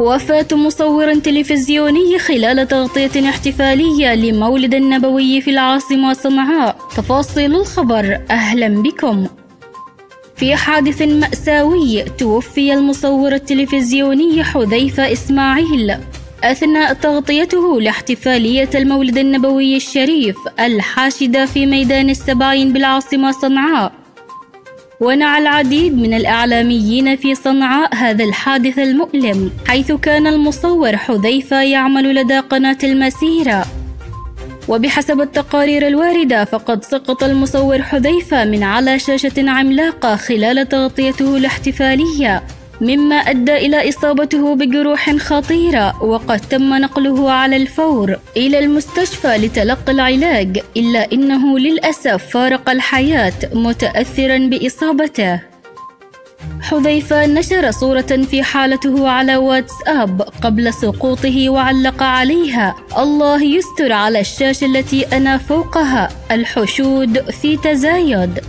وفاة مصور تلفزيوني خلال تغطية احتفالية لمولد النبوي في العاصمة صنعاء. تفاصيل الخبر، أهلا بكم. في حادث مأساوي توفي المصور التلفزيوني حذيفة إسماعيل أثناء تغطيته لاحتفالية المولد النبوي الشريف الحاشدة في ميدان السبعين بالعاصمة صنعاء. ونعى العديد من الإعلاميين في صنعاء هذا الحادث المؤلم، حيث كان المصور حذيفة يعمل لدى قناة المسيرة. وبحسب التقارير الواردة فقد سقط المصور حذيفة من على شاشة عملاقة خلال تغطيته الاحتفالية، مما أدى إلى إصابته بجروح خطيرة، وقد تم نقله على الفور إلى المستشفى لتلقي العلاج، إلا إنه للأسف فارق الحياة متأثرا بإصابته. حذيفة نشر صورة في حالته على واتساب قبل سقوطه وعلق عليها: الله يستر على الشاشة التي أنا فوقها، الحشود في تزايد.